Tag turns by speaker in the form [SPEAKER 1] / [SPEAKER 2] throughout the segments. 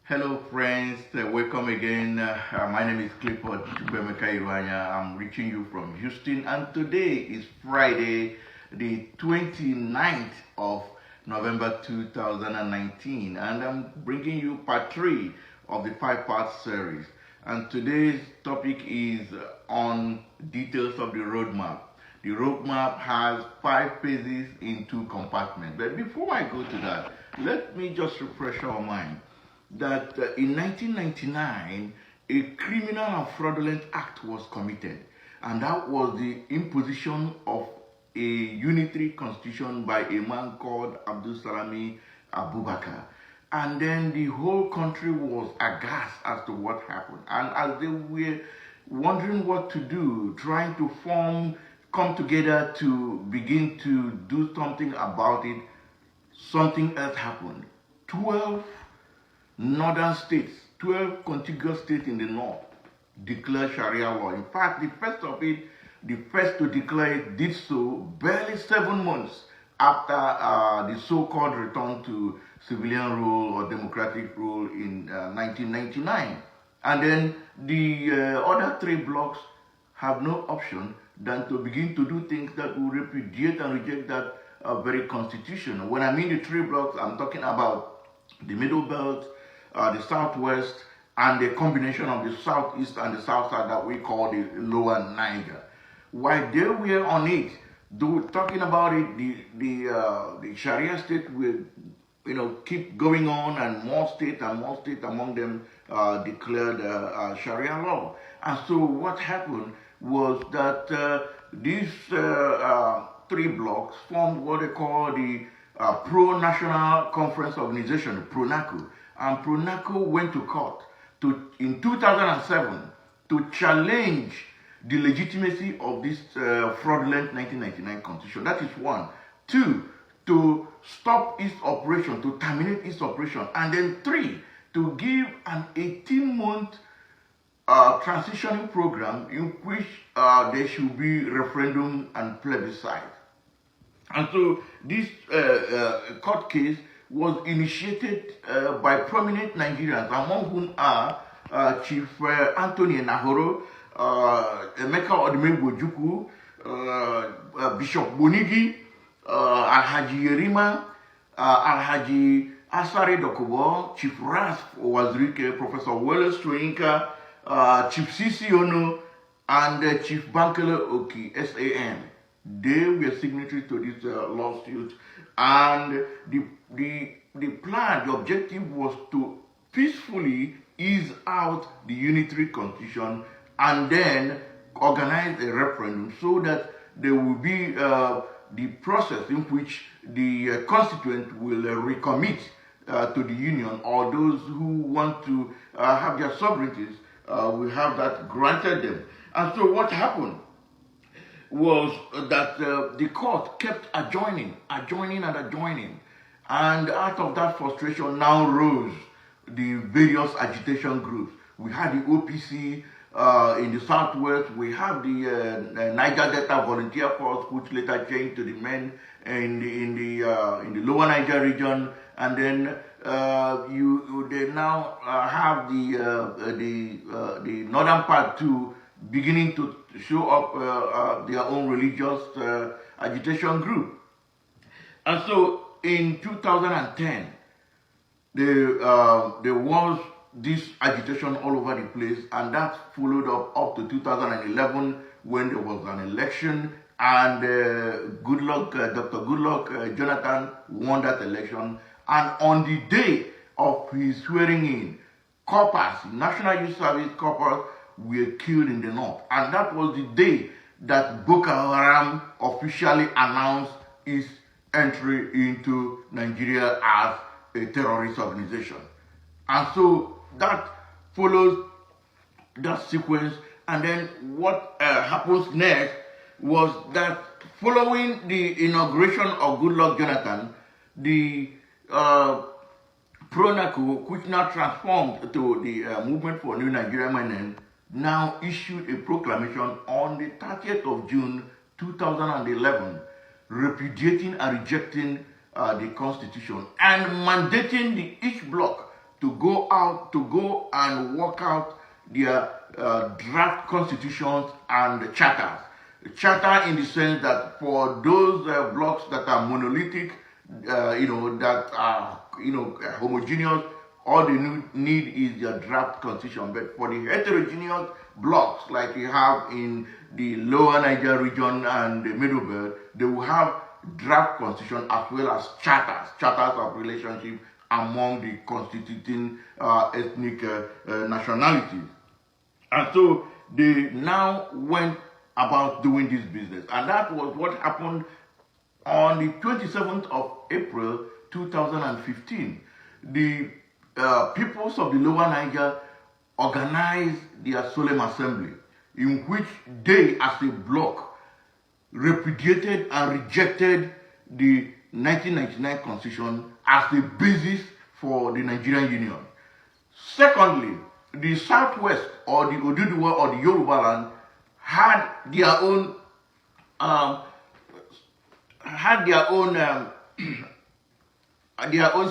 [SPEAKER 1] Hello friends, welcome again. My name is Clifford Iroanya. I'm reaching you from Houston, and today is Friday, the 29th of November 2019, and I'm bringing you part 3 of the 5-part series. And today's topic is on details of the roadmap. The roadmap has 5 phases in 2 compartments. But before I go to that, let me just refresh our mind that in 1999, a criminal and fraudulent act was committed, and that was the imposition of a unitary constitution by a man called Abdul Salami Abubakar. And then the whole country was aghast as to what happened. And as they were wondering what to do, trying to come together to begin to do something about it, something else happened. 12 northern states, 12 contiguous states in the north, declared Sharia law. In fact, the first to declare it did so barely 7 months after the so-called return to civilian rule or democratic rule in 1999. And then the other 3 blocks have no option than to begin to do things that will repudiate and reject that very constitution. When I mean the 3 blocks, I'm talking about the Middle Belt, the Southwest, and the combination of the Southeast and the South Side that we call the Lower Niger. While they were on it, talking about it, the Sharia state will keep going on, and more states among them declared Sharia law. And so what happened was that these 3 blocks formed what they call the Pro-National Conference Organization, PRONACO. And PRONACO went to court in 2007 to challenge the legitimacy of this fraudulent 1999 constitution. That is 1. 2, to stop its operation, to terminate its operation. And then 3, to give an 18-month transitioning program in which there should be referendum and plebiscite. And so this court case was initiated by prominent Nigerians, among whom are Chief Anthony Nahoro, Emeka Odumegwu Ojukwu, Bishop Bonigi, Alhaji Yerima, Alhaji Asare Dokubo, Chief Ras Wazirike, Professor Wallace Soyinka, Chief Sisi Ono, and Chief Bankele Oki, SAN. They were signatories to this lawsuit, and the plan, the objective was to peacefully ease out the unitary constitution and then organize a referendum so that there will be the process in which the constituent will recommit to the union, or those who want to have their sovereignties will have that granted them. And so what happened was that the court kept adjoining, and out of that frustration now rose the various agitation groups. We had the OPC in the Southwest, we have the Niger Delta Volunteer Force, which later changed to the men in the Lower Niger region, and then they now have the northern part too, beginning to show up their own religious agitation group. And so in 2010, there was this agitation all over the place, and that followed up to 2011 when there was an election, and Dr. Goodluck Jonathan won that election. And on the day of his swearing in, corpers, National Youth Service corpers, were killed in the north. And that was the day that Boko Haram officially announced its entry into Nigeria as a terrorist organization. And so that follows that sequence. And then what happens next was that following the inauguration of Goodluck Jonathan, the PRONACO, which now transformed to the Movement for New Nigeria Movement, now issued a proclamation on the 30th of June 2011, repudiating and rejecting the constitution and mandating each bloc to go and work out their draft constitutions and charters. Charter in the sense that for those blocks that are monolithic, that are homogeneous, all they need is their draft constitution. But for the heterogeneous blocks like you have in the lower Niger region and the middle belt, they will have draft constitution as well as charters of relationship among the constituting ethnic nationalities. And so they now went about doing this business. And that was what happened on the 27th of April 2015. The peoples of the lower Niger organized their solemn assembly, in which they as a bloc repudiated and rejected the 1999 constitution as the basis for the Nigerian Union. Secondly, the Southwest or the Oduduwa or the Yoruba land had their own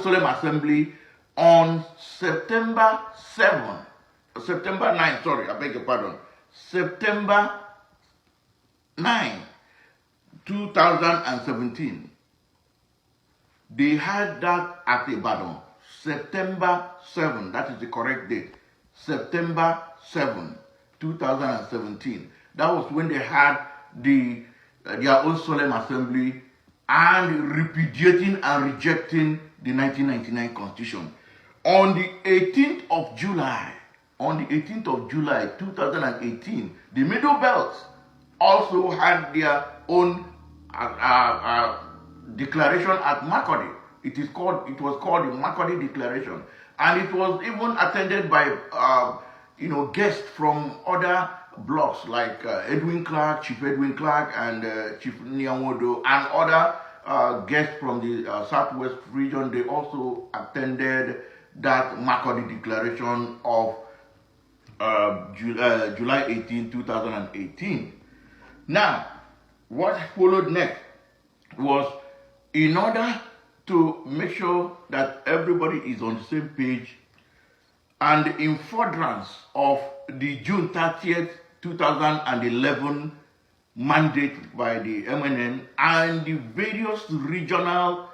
[SPEAKER 1] solemn assembly on September 9, 2017. They had that at Ibadan, September 7, that is the correct date, September 7, 2017. That was when they had their own solemn assembly and repudiating and rejecting the 1999 constitution. On the 18th of July 2018, the Middle Belt also had their own declaration at Makurdi. It was called the Makurdi Declaration, and it was even attended by guests from other blocks like Chief Edwin Clark, and Chief Niamodo, and other guests from the Southwest region. They also attended that Makurdi Declaration of July 18, 2018. Now, what followed next was, in order to make sure that everybody is on the same page, and in furtherance of the June 30th, 2011 mandate by the MNN and the various regional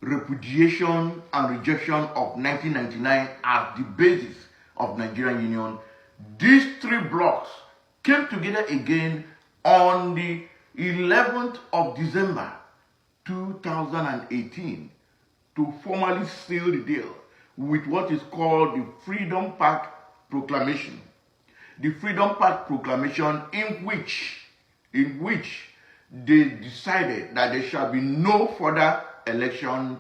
[SPEAKER 1] repudiation and rejection of 1999 as the basis of Nigerian Union, these three blocks came together again on the 11th of December 2018 to formally seal the deal with what is called the Freedom Park Proclamation. The Freedom Park Proclamation, in which they decided that there shall be no further election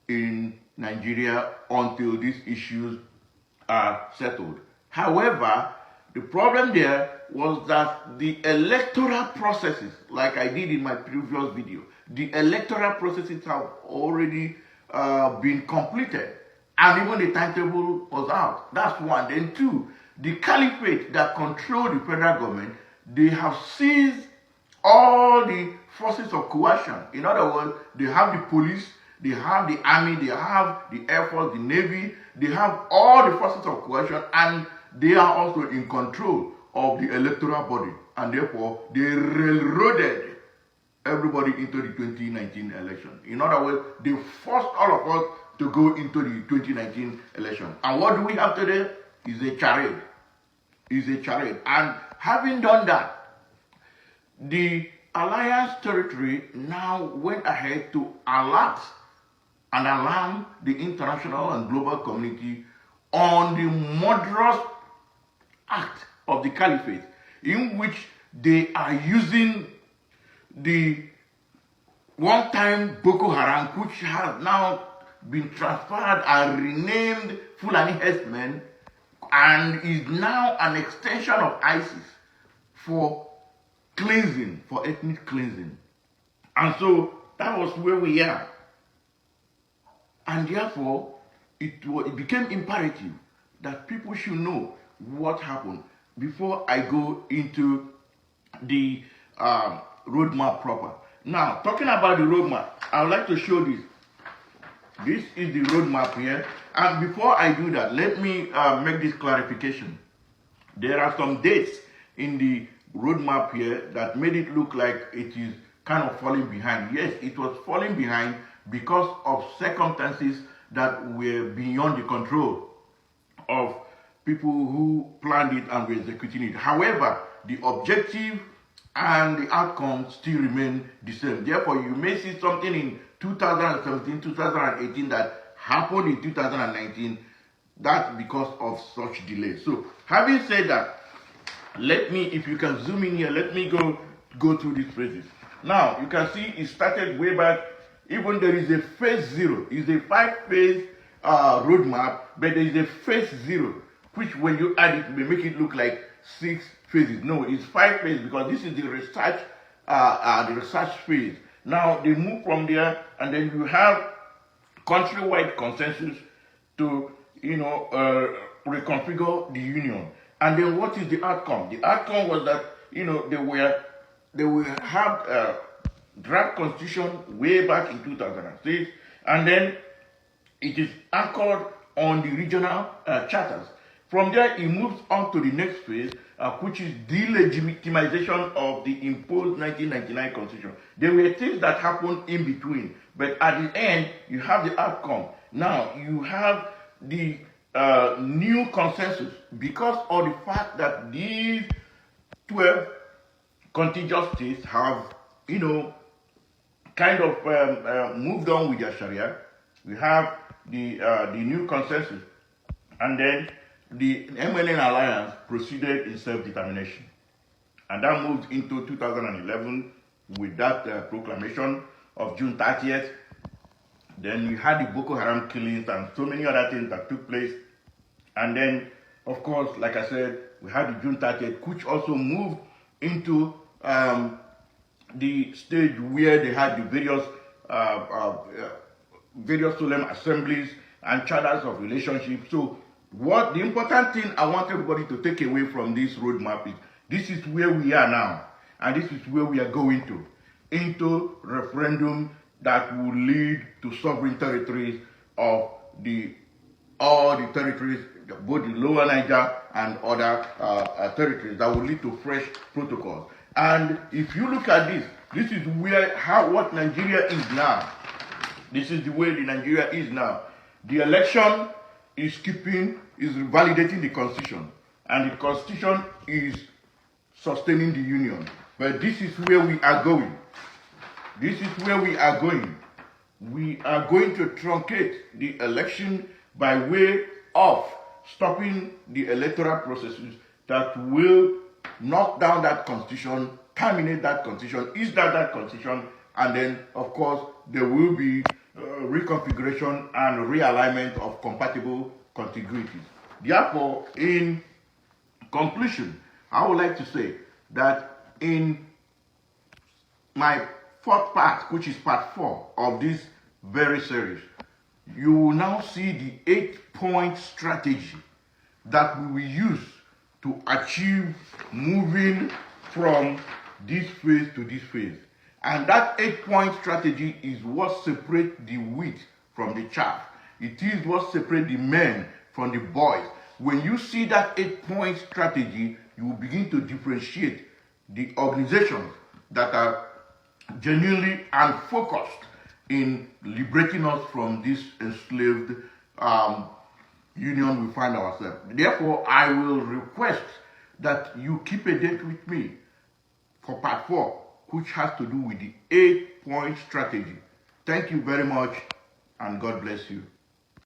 [SPEAKER 1] in Nigeria until these issues are settled. However, the problem there was that the electoral processes, like I did in my previous video, the electoral processes have already been completed, and even the timetable was out. That's one. Then two, the caliphate that control the federal government, they have seized all the forces of coercion. In other words, they have the police, they have the army, they have the air force, the navy, they have all the forces of coercion, and they are also in control of the electoral body, and therefore they railroaded everybody into the 2019 election. In other words, they forced all of us to go into the 2019 election. And what do we have today? Is a charade. And having done that, the Alliance territory now went ahead to alert and alarm the international and global community on the murderous act of the caliphate, in which they are using the one-time Boko Haram, which has now been transferred and renamed Fulani Herdsmen, and is now an extension of ISIS for cleansing, for ethnic cleansing. And so that was where we are. And therefore, it became imperative that people should know what happened before I go into the roadmap proper. Now, talking about the roadmap, I would like to show this. This is the roadmap here. And before I do that, let me make this clarification. There are some dates in the roadmap here that made it look like it is kind of falling behind. Yes, it was falling behind because of circumstances that were beyond the control of people who planned it and were executing it. However, the objective and the outcome still remain the same. Therefore, you may see something in 2017, 2018 that happened in 2019. That's because of such delays. So, having said that, let me, if you can zoom in here, let me go through these phrases. Now, you can see it started way back. Even there is a phase 0. It's a 5-phase roadmap, but there is a phase 0, which when you add it, may make it look like 6 phases. No, it's 5 phases because this is the research phase. Now, they move from there, and then you have countrywide consensus to, reconfigure the union. And then what is the outcome? The outcome was that, they will have a draft constitution way back in 2006, and then it is anchored on the regional charters. From there, it moves on to the next phase, which is delegitimization of the imposed 1999 constitution. There were things that happened in between, but at the end, you have the outcome. Now, you have the new consensus because of the fact that these 12 contiguous states have, kind of moved on with their Sharia. We have the new consensus, and then the MLN alliance proceeded in self-determination, and that moved into 2011 with that proclamation of June 30th. Then we had the Boko Haram killings and so many other things that took place, and then, of course, like I said, we had the June 30th, which also moved into the stage where they had the various solemn assemblies and charters of relationship. So what the important thing I want everybody to take away from this roadmap is this is where we are now, and this is where we are going to, into referendum that will lead to sovereign territories of all the territories, both the lower Niger and other territories, that will lead to fresh protocols. And if you look at this, this is what Nigeria is now. This is the way the Nigeria is now. The election is validating the constitution, and the constitution is sustaining the union. But this is where we are going. This is where we are going. We are going to truncate the election by way of stopping the electoral processes that will knock down that constitution, terminate that constitution, is that constitution, and then, of course, there will be reconfiguration and realignment of compatible contiguities. Therefore, in conclusion, I would like to say that in my fourth part, which is part 4 of this very series, you will now see the 8-point strategy that we will use to achieve moving from this phase to this phase. And that 8-point strategy is what separates the wheat from the chaff. It is what separates the men from the boys. When you see that 8-point strategy, you will begin to differentiate the organizations that are genuinely and focused in liberating us from this enslaved union we find ourselves. Therefore, I will request that you keep a date with me for part 4, which has to do with the 8-point strategy. Thank you very much, and God bless you.